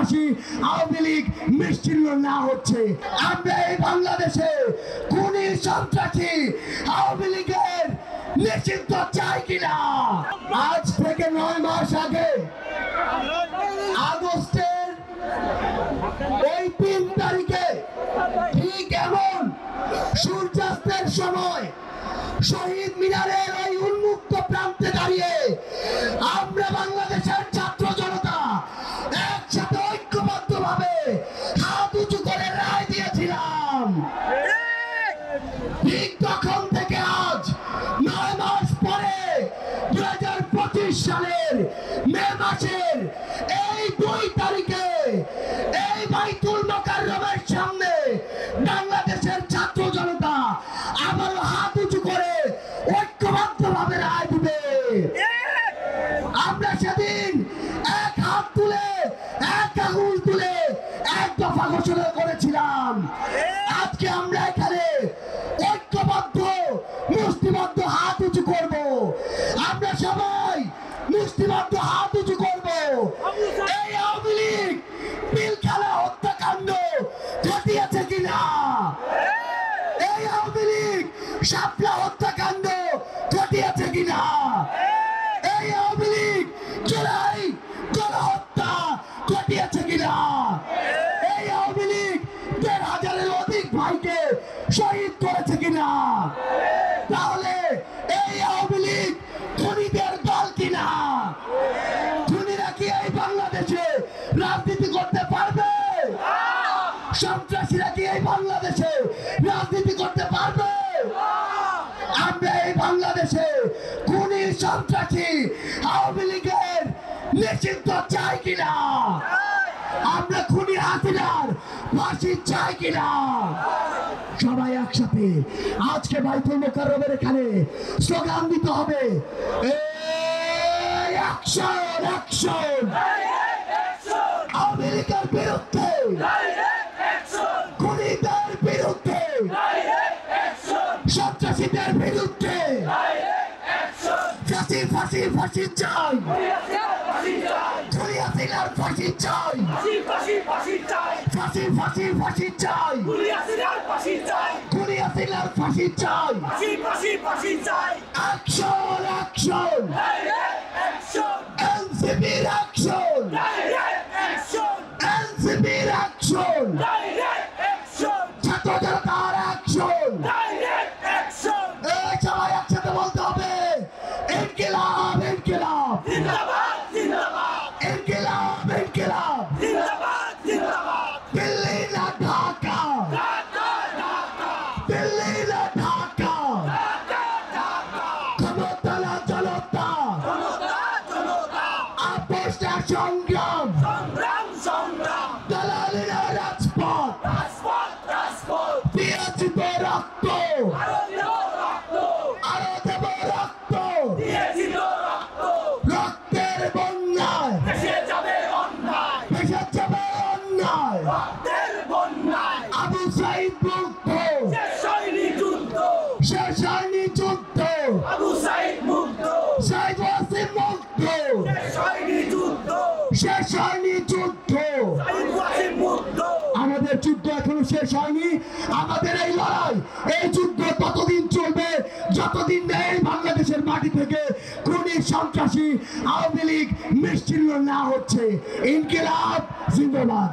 সন্ত্রাসী আওয়ামী লীগ নিশ্চিহ্ন না হচ্ছে, আমরা এই বাংলাদেশে খুনি সন্ত্রাসী আওয়ামী লীগের নিষিদ্ধ চাই কিনা। আজ থেকে 9 মাস আগে আগস্টের ওই 3 তারিখে ঠিক এমন সূর্যাস্তের সময় শহীদ মিনারের ওই উন্মুক্ত প্রান্তে দাঁড়িয়ে আমরা বাংলাদেশের ছাত্র জনতা একসাথে ঐক্যবদ্ধভাবে হাত উঁচু করে রায় দিয়েছিলাম। ঠিক তখন থেকে আজ 9 মাস পরে 2025 সালের মে মাসের এই 2 তারিখে এই বাইতুল মোকাররমের সামনে বাংলাদেশের ছাত্র জনতা আবারও হাত উঁচু করে ঐক্যবদ্ধভাবে রায় দিবে। আমরা সেদিন এক হাত তুলে এক আঙুল তুলে এক দফা ঘোষণা করেছিলাম। আজকে আমরা এখানে ঐক্যবদ্ধ মুষ্টিবদ্ধ হাত উঁচু করব। আমরা সবাই মুষ্টিবদ্ধ হাত উঁচু করব। এই আওয়ামী লীগ পিলখানা হত্যাকাণ্ড ঘটিয়েছে কিনা, এই আওয়ামী লীগ শাপলা হত্যাকাণ্ড ঘটিয়েছে কিনা, এই আওয়ামী লীগ জুলাই গণহত্যা ঘটিয়েছে কিনা, এই আওয়ামী লীগ 1,500-এর অধিক ভাইকে শহীদ করেছে কিনা, তাহলে এই আওয়ামী লীগ খুনিদের দল কিনা? খুনিরা কি এই বাংলাদেশে রাজনীতি করতে পারবে? সন্ত্রাসীরা কি এই বাংলাদেশে রাজনীতি করতে পারবে? আমরা এই বাংলাদেশে খুনি সন্ত্রাসী আওয়ামী লীগের নিষিদ্ধ চাই কিনা? আমরা খুনি হাসিনার ফাঁসি চাই কিনা? সবাই একসাথে আজকে বাইতুল মোকাররমের এখানে স্লোগান দিতে হবে, অ্যাকশন অ্যাকশন আওয়ামী লীগের বিরুদ্ধে, খুনিদের বিরুদ্ধে, সন্ত্রাসীদের বিরুদ্ধে ফাঁসি ফাঁসি ফাঁসি চাই, খুনি হাসিনার ফাঁসি চাই, ফাঁসি ফাঁসি ফাঁসি চাই, খুনি হাসিনার ফাঁসি চাই, অ্যাকশন অ্যাকশন এনসিপির অ্যাকশন, এনসিপির অ্যাকশন, ছাত্র জনতার অ্যাকশন। সবাই একসাথে বলতে হবে, ইনকিলাব ইনকিলাব জিন্দাবাদ জিন্দাবাদ, ইনকিলাব ইনকিলাব জিন্দাবাদ জিন্দাবাদ, দিল্লি না ঢাকা, ঢাকা ঢাকা, দিল্লি না ঢাকা, ঢাকা ঢাকা, ক্ষমতা না জনতা, জনতা জনতা, আপোষ না সংগ্রাম, সংগ্রাম সংগ্রাম, দালালি না রাজপথ, রাজপথ রাজপথ, দিয়েছি তো রক্ত, আরো দেব রক্ত, দিয়েছি তো রক্ত, রক্তের বন্যায় ভেসে যাবে অন্যায়, ভেসে যাবে অন্যায়, রক্তের বন্যায় আবু সাঈদ মুগ্ধ, শেষ হয়নি যুদ্ধ, শেষ হয়নি যুদ্ধ, আবু সাঈদ মুগ্ধ, শহীদ ওয়াসিম মুগ্ধ, শেষ হয়নি যুদ্ধ, শেষ হয়নি যুদ্ধ, শহীদ ওয়াসিম মুগ্ধ। আমাদের যুদ্ধ এখনো শেষ হয়নি। আমাদের এই লড়াই, এই যুদ্ধ ততদিন চলবে যতদিন এই বাংলাদেশের মাটি থেকে খুনি সন্ত্রাসী আওয়ামী লীগ নিশ্চিহ্ন না হচ্ছে। ইনকিলাব জিন্দাবাদ।